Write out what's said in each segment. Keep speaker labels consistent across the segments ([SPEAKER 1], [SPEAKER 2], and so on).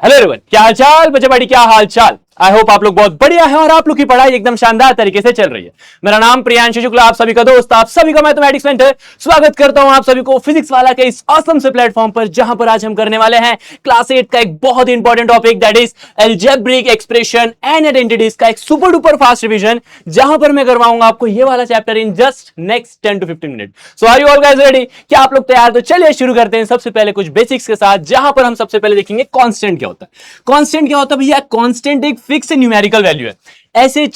[SPEAKER 1] Hello everyone, क्या हाल चाल बच्चे बड़ी, क्या हाल चाल। आई होप आप लोग बहुत बढ़िया हैं और आप लोग की पढ़ाई एकदम शानदार तरीके से चल रही है। मेरा नाम प्रियांशु शुक्ला, आप सभी का दोस्त, आप सभी का मैथमेटिक्स मेंटर। स्वागत करता हूं आप सभी को फिजिक्स वाला के इस ऑसम से प्लेटफॉर्म पर, जहां पर आज हम करने वाले हैं क्लास 8 का एक बहुत ही important topic, that is algebraic expression and identities का एक सुपर डुपर फास्ट रिवीजन, जहां पर मैं करवाऊंगा आपको ये वाला chapter in just next 10 to 15 minute. So are you all guys ready? क्या आप लोग तैयार? तो चलिए शुरू करते हैं सबसे पहले कुछ बेसिक्स के साथ, जहां पर हम सबसे पहले देखेंगे कांस्टेंट क्या होता है। कांस्टेंट क्या होता है भैया? कांस्टेंट एक फिक्स न्यूमेरिकल वैल्यू है। ऐसी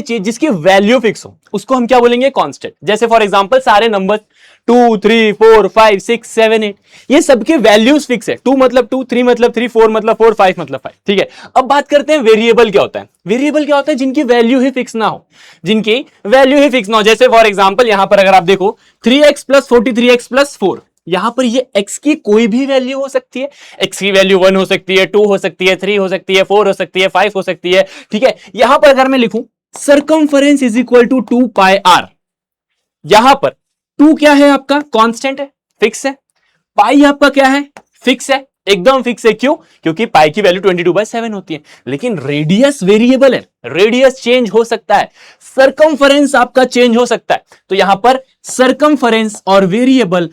[SPEAKER 1] चीज जिसकी वैल्यू फिक्स हो उसको हम क्या बोलेंगे? कांस्टेंट। जैसे फॉर एग्जांपल सारे नंबर 2 3 4 5 6 7 8 ये सबके वैल्यूज फिक्स है। 2 मतलब 2, 3 मतलब 3, 4 मतलब 4, 5 मतलब 5। ठीक है, अब बात करते हैं वेरिएबल क्या होता है। वेरिएबल क्या होता है? जिनकी वैल्यू ही फिक्स ना हो, जिनकी वैल्यू ही फिक्स ना हो। जैसे फॉर एग्जांपल यहां पर अगर आप देखो 3x + 43x + 4, यहां पर ये x की कोई भी वैल्यू हो सकती है। x की वैल्यू 1 हो सकती है, 2 हो सकती है, 3 हो सकती है, 4 हो सकती है, 5 हो सकती है। ठीक है, यहां पर अगर मैं लिखूं circumference is equal to 2πr, यहां पर 2 क्या है आपका? कांस्टेंट है, फिक्स है। पाई आपका क्या है? फिक्स है, एकदम फिक्स है। क्यों? क्योंकि पाई की वैल्यू 22/7 होती है। लेकिन रेडियस वेरिएबल है, रेडियस चेंज हो सकता है, सर्कमफरेंस आपका चेंज हो सकता है। तो यहां पर सर्कमफरेंस और वेरिएबल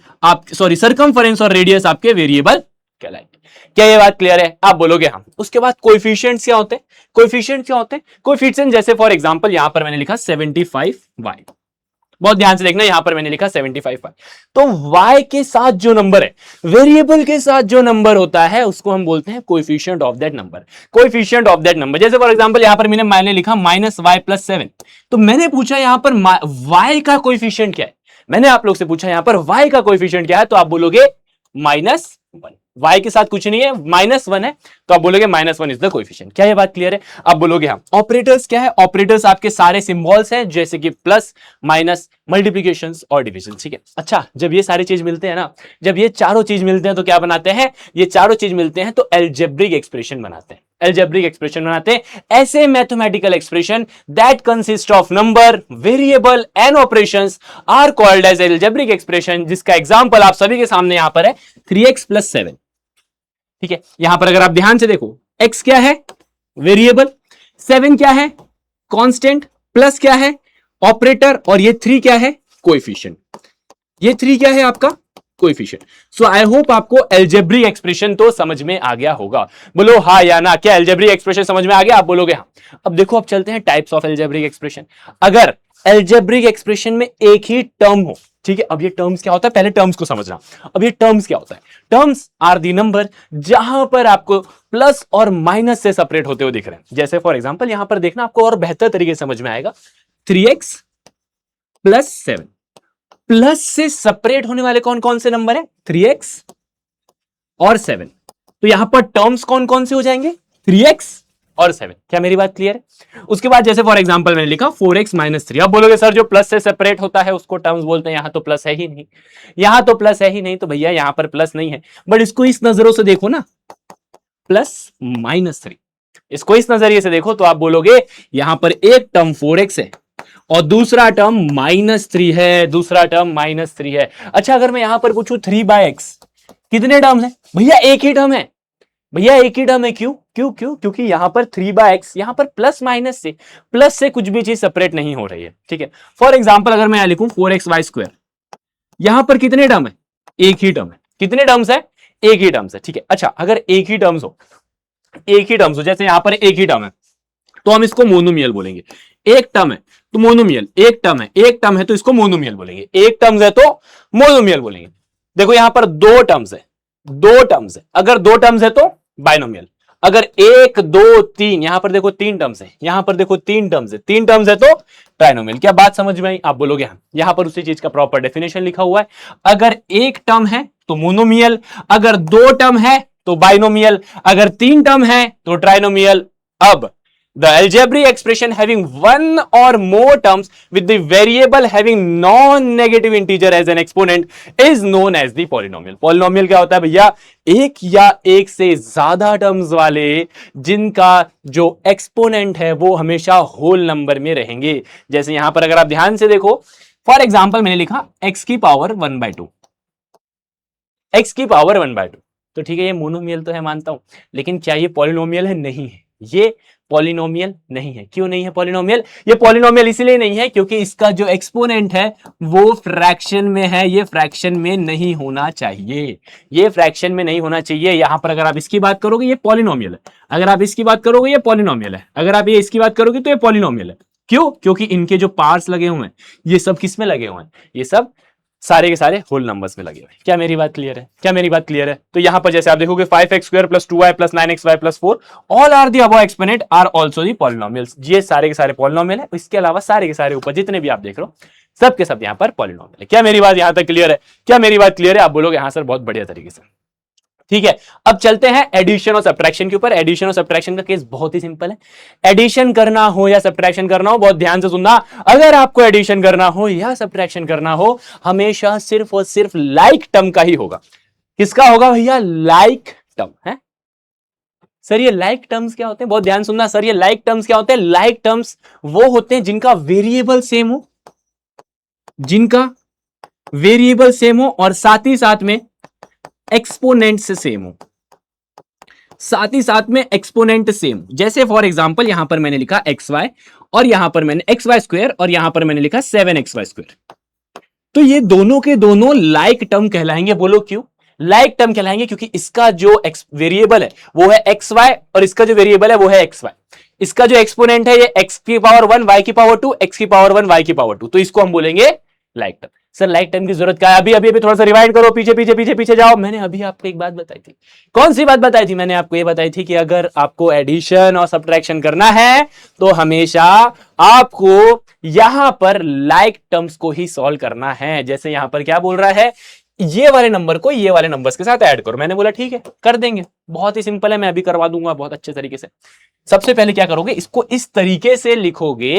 [SPEAKER 1] सर्कमफरेंस और रेडियस आपके वेरिएबल कहलाएंगे। क्या ये बात क्लियर है? आप बोलोगे हाँ। उसके बाद कोएफिशिएंट्स क्या होते हैं? कोएफिशिएंट क्या होते हैं? कोएफिशिएंट जैसे फॉर एग्जांपल यहां पर मैंने लिखा 75y, बहुत ध्यान से देखना, यहां पर मैंने लिखा 75y। तो y के साथ जो नंबर है, वेरिएबल के साथ जो नंबर होता है, उसको हम बोलते हैं coefficient of that number. Coefficient of that number, जैसे फॉर एग्जांपल यहां पर मैंने लिखा -y + 7, तो मैंने पूछा यहां पर y का कोएफिशिएंट क्या है। मैंने आप लोग से पूछा यहां पर y का कोएफिशिएंट क्या है, तो आप बोलोगे -1। y के साथ कुछ नहीं है, -1 है, तो आप बोलोगे -1 इज द कोएफिशिएंट। क्या ये बात क्लियर है? आप बोलोगे हाँ। ऑपरेटर्स क्या है? ऑपरेटर्स आपके सारे सिंबल्स हैं, जैसे कि प्लस, माइनस, मल्टीप्लिकेशन और डिविजन। ठीक है, अच्छा, जब ये सारी चीज मिलते हैं ना, जब ये चारों चीज मिलते हैं तो क्या बनाते हैं? ये चारों चीज मिलते हैं तो अलजेब्रिक एक्सप्रेशन बनाते हैं। अलजेब्रिक एक्सप्रेशन बनाते हैं ऐसे mathematical expression that consist of number, variable and operations are called as algebraic expression, जिसका एग्जांपल आप सभी के सामने यहां पर है 3x + 7। ठीक है, यहां पर अगर आप ध्यान से देखो, x क्या है? वेरिएबल, 7 क्या है? कांस्टेंट, प्लस क्या है? ऑपरेटर, और ये 3 क्या है? कोएफिशिएंट। ये 3 क्या है आपका? कोएफिशिएंट। सो आई होप आपको अलजेब्रिक एक्सप्रेशन तो समझ में आ गया होगा। बोलो हाँ या ना। क्या अलजेब्रिक एक्सप्रेशन समझ में आ गया? आप बोलोगे हाँ। अब देखो, अब चलते हैं टाइप्स ऑफ अलजेब्रिक एक्सप्रेशन। अगर अलजेब्रिक एक्सप्रेशन में एक ही टर्म हो, ठीक है, अब ये टर्म्स क्या होता है, पहले टर्म्स को समझना। अब ये टर्म्स क्या होता है? टर्म्स आर दी नंबर जहां पर आपको प्लस और माइनस से सेपरेट होते हुए दिख रहे हैं। जैसे फॉर एग्जांपल यहां पर देखना, आपको और बेहतर तरीके से समझ में आएगा। 3x + 7, प्लस से सेपरेट होने वाले कौन कौन से नंबर है? 3x और 7। तो यहां पर टर्म्स कौन कौन से हो जाएंगे? 3x और 7। क्या मेरी बात क्लियर है? उसके बाद जैसे फॉर एग्जांपल मैंने लिखा 4x - 3। अब बोलोगे सर जो प्लस से सेपरेट होता है उसको टर्म्स बोलते हैं, यहां तो प्लस है ही नहीं, यहां तो प्लस है ही नहीं। तो भैया यहां पर प्लस नहीं है, बट इसको इस नजरों से देखो ना, +-3। इसको इस नजरिए से देखो तो आप बोलोगे यहां पर एक टर्म 4x है और दूसरा टर्म -3 है, दूसरा टर्म -3 है। अच्छा, अगर मैं यहां पर पूछूं 3/x, कितने टर्म्स हैं? भैया एक ही टर्म है, भैया एक ही टर्म है। क्यों क्यों क्यों? क्योंकि यहां पर 3/x, यहां पर प्लस से कुछ भी चीज सेपरेट नहीं हो रही है। ठीक है, फॉर एग्जांपल अगर मैं यहां लिखूं 4xy², यहां पर कितने टर्म है? एक ही टर्म है। कितने टर्म्स है? एक ही टर्म्स है। ठीक है, अच्छा, अगर एक ही टर्म्स हो, जैसे यहां पर एक ही टर्म है, तो हम इसको मोनोमियल बोलेंगे। एक टर्म है तो मोनोमियल, एक टर्म है तो इसको मोनोमियल बोलेंगे, एक टर्म्स है तो मोनोमियल बोलेंगे। देखो यहां पर दो टर्म्स है, अगर दो टर्म्स है तो बाइनोमियल। अगर 1 2 3, यहां पर देखो 3 टर्म्स है, यहां पर देखो 3 टर्म्स है, 3 टर्म्स है तो ट्राइनोमियल। क्या बात समझ में आई? आप बोलोगे हाँ। यहां पर उसी चीज का प्रॉपर डेफिनेशन लिखा हुआ है। अगर एक टर्म है तो मोनोमियल, अगर दो टर्म है तो बाइनोमियल, अगर 3 टर्म है तो ट्राइनोमियल। अब the algebraic expression having one or more terms with the variable having non-negative integer as an exponent is known as the polynomial. polynomial क्या होता है भैया? एक या एक से ज्यादा टर्म्स वाले जिनका जो एक्सपोनेंट है वो हमेशा होल नंबर में रहेंगे। जैसे यहां पर अगर आप ध्यान से देखो, फॉर एग्जाम्पल मैंने लिखा x की पावर 1/2, x की पावर 1/2। तो ठीक है, ये मोनोमियल तो है मानता हूं, लेकिन क्या ये पॉलिनोमियल है? नहीं है, ये पॉलिनोमियल नहीं है। क्यों नहीं है पॉलिनोमियल? ये पॉलिनोमियल इसलिए नहीं है क्योंकि इसका जो एक्सपोनेंट है वो फ्रैक्शन में है, ये फ्रैक्शन में नहीं होना चाहिए, ये फ्रैक्शन में नहीं होना चाहिए। यहां पर अगर आप इसकी बात करोगे ये पॉलिनोमियल है, अगर आप इसकी बात करोगे ये पॉलिनोमियल है, अगर आप ये इसकी बात करोगे तो ये पॉलिनोमियल है। क्यों? क्योंकि इनके जो पार्ट्स लगे हुए हैं ये सब किस में लगे हुए हैं? ये सब सारे के सारे होल नंबर्स में लगे हुए हैं। क्या मेरी बात क्लियर है? क्या मेरी बात क्लियर है? तो यहां पर जैसे आप देखोगे 5x² + 2y + 9xy + 4 all are the above exponent are also the polynomials. ये सारे के सारे पॉलिनोमियल है, इसके अलावा सारे के सारे ऊपर जितने भी आप देख रहे हो सब के सब यहां पर पॉलिनोमियल है। क्या मेरी बात यहां तक क्लियर है? क्या मेरी बात क्लियर है? आप बोलोगे हां सर बहुत बढ़िया तरीके से। ठीक है, अब चलते हैं एडिशन और सब्ट्रैक्शन के ऊपर। एडिशन और सब्ट्रैक्शन का केस बहुत ही सिंपल है। एडिशन करना हो या सब्ट्रैक्शन करना हो, बहुत ध्यान से सुनना, अगर आपको एडिशन करना हो या सब्ट्रैक्शन करना हो, हमेशा सिर्फ और सिर्फ लाइक टर्म का ही होगा। किसका होगा भैया? लाइक टर्म है। सर ये लाइक टर्म्स क्या होते हैं? बहुत ध्यान सुनना सर, ये लाइक टर्म्स क्या होते हैं? लाइक टर्म्स वो होते हैं जिनका वेरिएबल सेम हो, जिनका वेरिएबल सेम हो और साथ ही साथ में एक्सपोनेंट से सेम हो, साथ ही साथ में एक्सपोनेंट सेम। जैसे फॉर एग्जांपल यहां पर मैंने लिखा xy और यहां पर मैंने xy² और यहां पर मैंने लिखा 7xy²। तो ये दोनों के दोनों लाइक टर्म कहलाएंगे। बोलो क्यों लाइक टर्म कहलाएंगे? क्योंकि इसका जो वेरिएबल है वो है xy और इसका जो वेरिएबल है वो है xy। इसका जो एक्सपोनेंट है ये x⁻1 y⁻2 x⁻1 y⁻2, तो इसको हम बोलेंगे like term. Sir like term की जरूरत क्या है? अभी अभी अभी थोड़ा सा रिवाइंड करो, पीछे पीछे पीछे पीछे जाओ। मैंने अभी आपको एक बात बताई थी। कौन सी बात बताई थी? मैंने आपको ये बताई थी कि अगर आपको एडिशन और सब्ट्रैक्शन करना है तो हमेशा आपको यहां पर लाइक टर्म्स को ही सॉल्व करना है। जैसे यहां पर क्या बोल रहा है, ये वाले नंबर को ये वाले नंबर्स के साथ ऐड करो। मैंने बोला ठीक है कर देंगे, बहुत ही सिंपल है, मैं अभी करवा दूंगा बहुत अच्छे तरीके से। सबसे पहले क्या करोगे, इसको इस तरीके से लिखोगे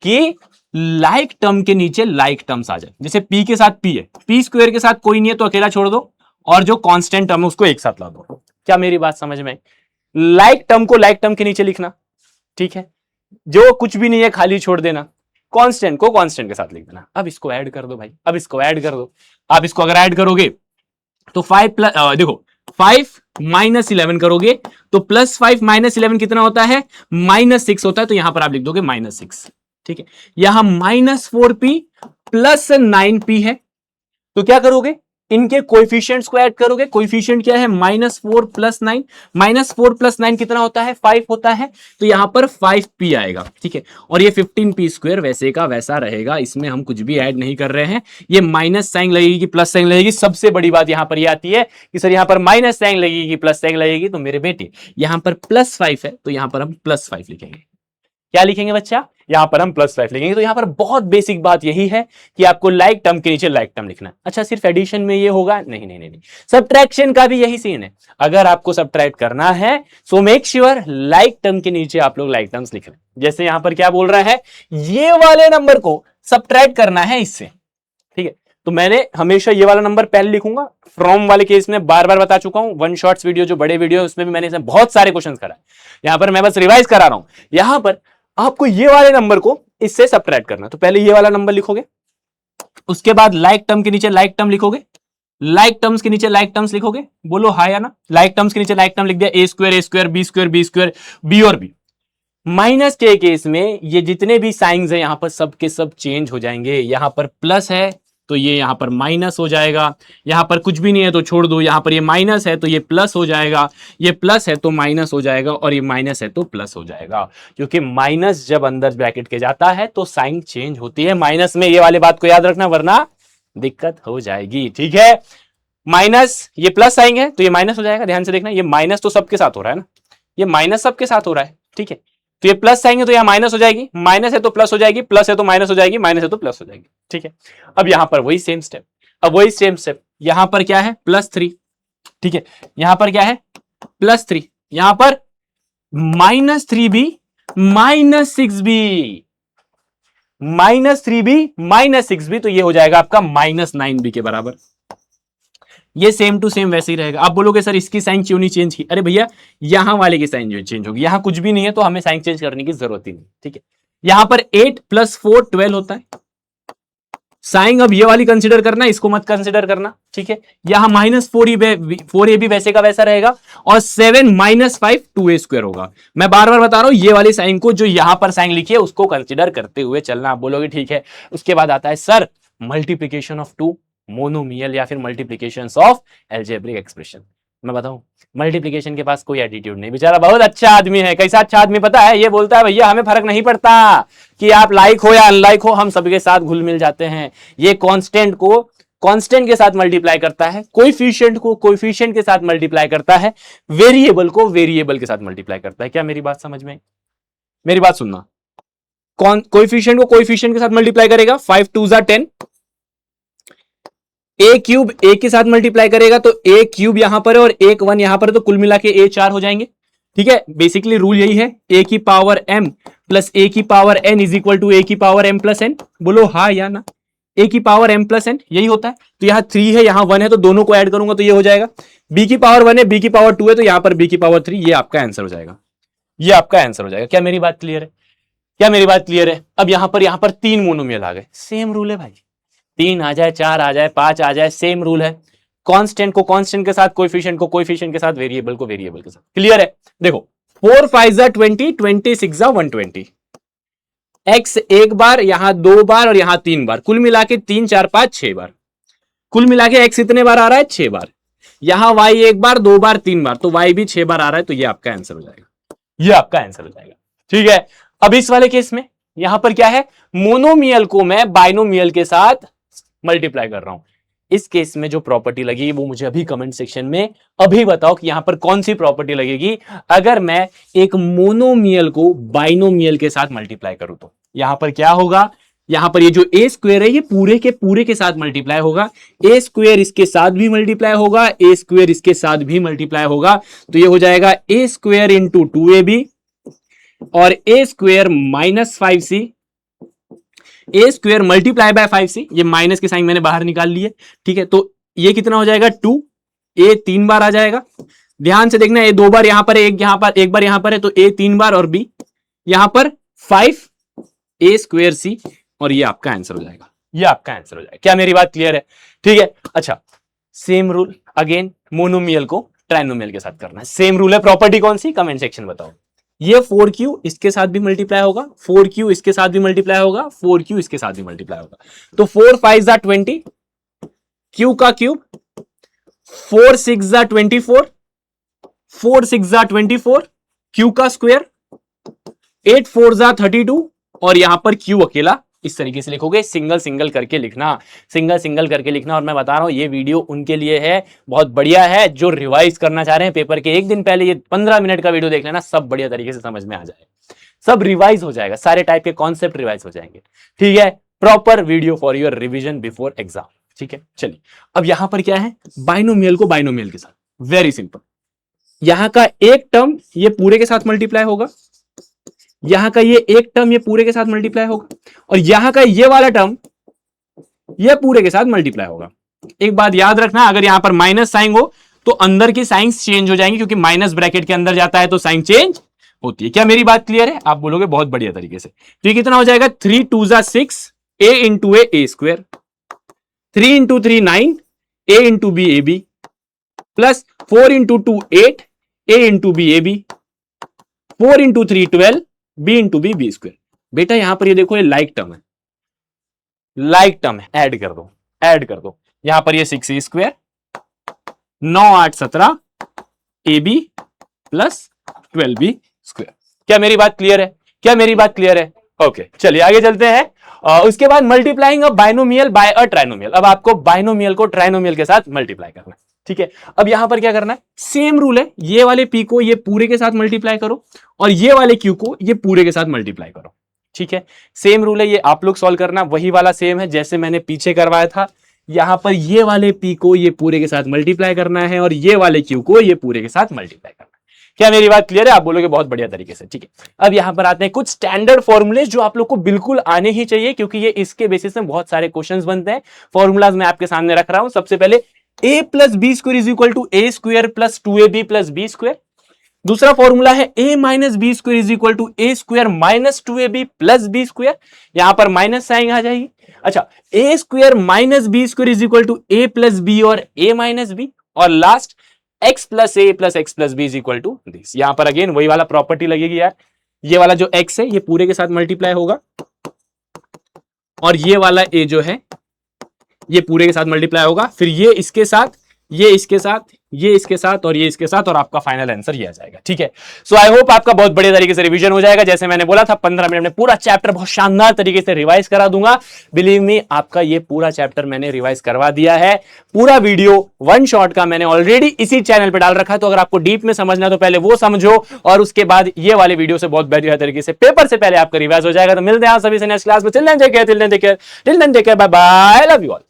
[SPEAKER 1] कि लाइक टर्म के नीचे लाइक टर्म्स आ जाए। जैसे p के साथ p है, p² के साथ कोई नहीं है तो अकेला छोड़ दो और जो कांस्टेंट टर्म है उसको एक साथ ला दो। क्या मेरी बात समझ में आई? लाइक टर्म को लाइक टर्म के नीचे लिखना, ठीक है, जो कुछ भी नहीं है खाली छोड़ देना, कांस्टेंट को कांस्टेंट के साथ लिख देना। अब इसको ऐड कर दो भाई, अब इसको ऐड कर दो। आप इसको अगर ऐड करोगे तो 5 देखो 5 - 11 करोगे तो +5 - 11 कितना होता है? -6 होता है। तो यहां पर आप लिख दोगे -6, ठीक है। यहां -4p + 9p है, तो क्या करोगे, इनके कोएफिशिएंट्स को ऐड करोगे। कोएफिशिएंट क्या है? -4 + 9, -4 + 9 कितना होता है? 5 होता है। तो यहां पर 5p आएगा, ठीक है। और ये 15p² वैसे का वैसा रहेगा, इसमें हम कुछ भी ऐड नहीं कर रहे हैं। ये माइनस साइन लगेगी कि प्लस साइन लगेगी? सबसे बड़ी बात यहां पर ये आती है कि सर यहां पर माइनस साइन लगेगी कि प्लस साइन लगेगी? तो मेरे बेटे यहां पर +5 है तो यहां पर हम +5 लिखेंगे। क्या लिखेंगे बच्चा? यहां पर हम +5 लिखेंगे। तो यहां पर बहुत बेसिक बात यही है कि आपको लाइक टर्म के नीचे लाइक टर्म लिखना है। अच्छा सिर्फ एडिशन में ये होगा? नहीं नहीं नहीं, सब्ट्रैक्शन का भी यही सीन है। अगर आपको सब्ट्रैक्ट करना है so make sure like term के नीचे आप लोग लाइक टर्म्स लिख रहे हैं। जैसे यहां पर क्या बोल रहा है, ये वाले नंबर को सब्ट्रैक्ट करना है इससे, ठीक है। तो मैंने हमेशा ये वाला नंबर पहले लिखूंगा। फ्रॉम वाले केस में बार बार बता चुका हूं, वन शॉट्स वीडियो जो बड़े वीडियो उसमें भी मैंने बहुत सारे क्वेश्चन करा है। यहां पर मैं बस रिवाइज करा रहा हूं। यहां पर आपको ये वाले नंबर को इससे सब्ट्रैक्ट करना। तो पहले ये वाला नंबर लिखोगे, उसके बाद लाइक टर्म के नीचे लाइक टर्म लिखोगे, लाइक टर्म्स के नीचे लाइक टर्म्स लिखोगे। बोलो हाँ या ना? लाइक टर्म्स के नीचे लाइक टर्म लिख दिया, a² b² b और b। माइनस के केस में ये जितने भी साइंस है यहां पर सब के सब चेंज हो जाएंगे। यहां पर प्लस है तो ये यहां पर माइनस हो जाएगा, यहां पर कुछ भी नहीं है तो छोड़ दो, यहां पर ये माइनस है तो ये प्लस हो जाएगा, ये प्लस है तो माइनस हो जाएगा और ये माइनस है तो प्लस हो जाएगा। क्योंकि माइनस जब अंदर ब्रैकेट के जाता है तो साइन चेंज होती है माइनस में। ये वाली बात को याद रखना वरना दिक्कत हो जाएगी, ठीक है। माइनस ये प्लस आएंगे तो ये माइनस हो जाएगा। ध्यान से देखना, ये माइनस तो सबके साथ हो रहा है ना, ये माइनस सबके साथ हो रहा है, ठीक है। तो ये प्लस आएंगे तो यहां माइनस हो जाएगी, माइनस है तो प्लस हो जाएगी, प्लस है तो माइनस हो जाएगी, माइनस है तो प्लस हो जाएगी, ठीक है। अब यहां पर वही सेम स्टेप, अब वही सेम स्टेप यहां पर क्या है? +3, ठीक है। यहां पर क्या है? +3, यहां पर -3b -6b, -3b -6b, तो ये हो जाएगा आपका -9b के बराबर। ये सेम टू सेम वैसे ही रहेगा। आप बोलोगे सर इसकी साइन क्यों नहीं चेंज की? अरे भैया यहां वाले की साइन जो चेंज होगी, यहां कुछ भी नहीं है तो हमें साइन चेंज करने की जरूरत ही नहीं, ठीक है। यहां पर 8 + 4 12 होता है, साइन अब ये वाली कंसिडर करना, इसको मत कंसिडर करना, ठीक है। यहाँ -4ab वैसे का वैसा रहेगा और 7 - 5 2a स्क्वायर होगा। मैं बार बार बता रहा हूं ये वाली साइन को, जो यहां पर साइन लिखी है उसको कंसिडर करते हुए चलना। आप बोलोगे ठीक है। उसके बाद आता है sir multiplication of two monomial या फिर मल्टीप्लीकेशन ऑफ एल्जेब्रिक एक्सप्रेशन। मैं बताऊं मल्टीप्लीकेशन के पास कोई एटीट्यूड नहीं, बेचारा बहुत अच्छा आदमी है। कैसा अच्छा आदमी पता है? ये बोलता है भैया हमें फर्क नहीं पड़ता कि आप लाइक हो या अनलाइक हो, हम सबके साथ घुल मिल जाते हैं। ये कांस्टेंट को कांस्टेंट के साथ मल्टीप्लाई करता है, कोएफिशिएंट को कोएफिशिएंट के साथ मल्टीप्लाई करता है, वेरिएबल को वेरिएबल के साथ मल्टीप्लाई करता है। क्या मेरी बात समझ में आई? मेरी बात सुनना, कोएफिशिएंट को कोएफिशिएंट के साथ मल्टीप्लाई करेगा, 5 2 = 10, ए क्यूब ए के साथ मल्टीप्लाई करेगा तो ए क्यूब यहां पर है और एक 1 यहां पर है, तो कुल मिला के ए 4 हो जाएंगे, ठीक है। बेसिकली रूल यही है, ए की पावर m प्लस ए की power n is equal to a की पावर m प्लस n। बोलो हाँ या ना? ए की पावर m प्लस n यही होता है। तो यहाँ 3 है, यहाँ 1 है, तो दोनों को ऐड करूंगा तो ये हो जाएगा। b की पावर 1 है, b की पावर 2 है, तो यहाँ पर b की पावर 3। ये आपका आंसर हो जाएगा, ये आपका आंसर हो जाएगा। क्या मेरी बात क्लियर है? क्या मेरी बात क्लियर है? अब यहां पर 3 मोनोमियल आ गए, सेम रूल है भाई। 3 आ जाए, 4 आ जाए, 5 आ जाए, सेम रूल है। कांस्टेंट को कांस्टेंट के साथ, कोएफिशिएंट को कोएफिशिएंट के साथ, वेरिएबल को वेरिएबल के साथ। क्लियर है? देखो 4 5 = 20, 26 = 120। x एक बार, यहां 2 बार और यहां 3 बार, कुल मिला के 3 4 5 6 बार। कुल मिला के x इतने बार आ रहा है? 6 बार। यहां y एक बार, 2 बार, 3 बार, तो y भी 6 बार आ रहा है। तो ये आपका आंसर हो जाएगा, ये आपका आंसर हो जाएगा, ठीक है। अब इस वाले केस में यहां पर क्या है, मोनोमियल को मैं बाइनोमियल के साथ मल्टीप्लाई कर रहा हूं। इस केस में जो प्रॉपर्टी लगी वो मुझे अभी कमेंट सेक्शन में अभी बताओ कि यहां पर कौन सी प्रॉपर्टी लगेगी अगर मैं एक मोनोमियल को बाइनोमियल के साथ मल्टीप्लाई करूं। तो यहां पर क्या होगा, यहां पर ये जो ए स्क्वायर है ये पूरे के साथ मल्टीप्लाई होगा, ए स्क्वायर इसके साथ भी मल्टीप्लाई होगा, ए स्क्वायर इसके साथ भी मल्टीप्लाई होगा। तो ये हो जाएगा ए स्क्वायर इंटू 2ab और a square -5c, a square multiply by 5c। ये माइनस के साइन मैंने बाहर निकाल लिए, ठीक है। तो ये कितना हो जाएगा 2, ए 3 बार आ जाएगा। ध्यान से देखना, ए 2 बार यहां पर है, एक यहां पर, एक बार यहां पर है, तो ए 3 बार और बी यहां पर 5 ए स्क्वायर सी, और ये आपका आंसर हो जाएगा, ये आपका आंसर हो जाएगा। क्या मेरी बात क्लियर है? ठीक है। अच्छा, सेम रूल अगेन, मोनोमियल को ट्राइनोमियल के साथ करना है। सेम रूल है, प्रॉपर्टी कौन सी? कमेंट सेक्शन बताओ। ये 4q इसके साथ भी मल्टीप्लाई होगा, 4q इसके साथ भी मल्टीप्लाई होगा, 4q इसके साथ भी मल्टीप्लाई होगा। तो 4 5 = 20, q का क्यूब, 4 6 = 24, 4 6 = 24, q का स्क्वायर, 8 4 = 32, और यहां पर q अकेला इस तरीके से लिखोगे, सिंगल सिंगल करके लिखना, सिंगल सिंगल करके लिखना। और मैं बता रहा हूं ये वीडियो उनके लिए है, बहुत बढ़िया है, जो रिवाइज करना चाह रहे हैं पेपर के एक दिन पहले। ये 15 मिनट का वीडियो देख लेना, सब बढ़िया तरीके से समझ में आ जाएगा, सब रिवाइज हो जाएगा, सारे टाइप के कॉन्सेप्ट रिवाइज हो जाएंगे, ठीक है। Proper video for your revision before exam, ठीक है। चलिए, अब यहां पर क्या है, बाइनोमियल को बाइनोमियल के साथ, वेरी सिंपल। यहां का एक टर्म ये पूरे के साथ मल्टीप्लाई होगा, यहां का ये एक टर्म ये पूरे के साथ मल्टीप्लाई होगा, और यहां का ये वाला टर्म ये पूरे के साथ मल्टीप्लाई होगा। एक बात याद रखना, अगर यहां पर माइनस साइन हो तो अंदर की साइंस चेंज हो जाएंगी, क्योंकि माइनस ब्रैकेट के अंदर जाता है तो साइन चेंज होती है। क्या मेरी बात क्लियर है? आप बोलोगे बहुत बढ़िया तरीके से। तो ये कितना हो जाएगा, 3 2 = 6, a into a square, 3 into 3 9, a into b a b, plus 4 into 2 8, a into b a b, 4 into 3 12, b into b b square. बेटा यहां पर ये देखो, ये लाइक टर्म है, लाइक टर्म है, ऐड कर दो, ऐड कर दो। यहां पर ये 6a square, 9 8 17 ab plus 12b square. क्या मेरी बात क्लियर है? क्या मेरी बात क्लियर है? ओके, चलिए आगे चलते हैं। उसके बाद मल्टीप्लाइंग अ बाइनोमियल बाय अ ट्राइनोमियल। अब आपको बाइनोमियल को ट्राइनोमियल के साथ मल्टीप्लाई करना है, ठीक है। अब यहां पर क्या करना है, सेम रूल है, ये वाले p को ये पूरे के साथ मल्टीप्लाई करो और ये वाले q को ये पूरे के साथ मल्टीप्लाई करो, ठीक है। सेम रूल है, ये आप लोग सॉल्व करना, वही वाला सेम है जैसे मैंने पीछे करवाया था। यहां पर ये वाले p को ये पूरे के साथ मल्टीप्लाई करना है और ये वाले q को ये पूरे के साथ मल्टीप्लाई करना है। क्या मेरी बात क्लियर है? आप बोलोगे बहुत बढ़िया तरीके से, ठीक है। अब यहां पर आते हैं कुछ स्टैंडर्ड फॉर्मूले जो आप लोग को बिल्कुल आने ही चाहिए, क्योंकि ये इसके बेसिस में बहुत सारे क्वेश्चंस बनते हैं। फॉर्मूलाज मैं आपके सामने रख रहा हूं। सबसे पहले a plus b square is equal to a square plus 2ab plus b square. दूसरा फॉर्मूला है a minus b square is equal to a square minus 2ab plus b square. यहां पर माइनस साइन आ जाएगी। अच्छा, a square minus b square is equal to a plus b और a minus b, और last x plus a plus x plus b is equal to this. यहां पर again वही वाला प्रॉपर्टी लगेगी यार, ये वाला जो x है ये पूरे के साथ मल्टीप्लाई होगा और ये वाला a जो है ये पूरे के साथ मल्टीप्लाई होगा, फिर ये इसके साथ, ये इसके साथ, ये इसके साथ और ये इसके साथ, और आपका फाइनल आंसर ये आ जाएगा। ठीक है, सो आई होप आपका बहुत बढ़िया तरीके से रिवीजन हो जाएगा। जैसे मैंने बोला था 15 मिनट में पूरा चैप्टर बहुत शानदार तरीके से रिवाइज करा दूंगा। बिलीव मी, आपका ये पूरा चैप्टर मैंने रिवाइज करवा दिया है। पूरा वीडियो वन शॉट का मैंने ऑलरेडी इसी चैनल पे डाल रखा है, तो अगर आपको डीप में समझना तो पहले वो समझो और उसके बाद ये वाले वीडियो से बहुत बढ़िया तरीके से पेपर से पहले आपका रिवाइज हो जाएगा। तो मिलते हैं आप सभी से नेक्स्ट क्लास में। Till then take care, bye bye, love you all.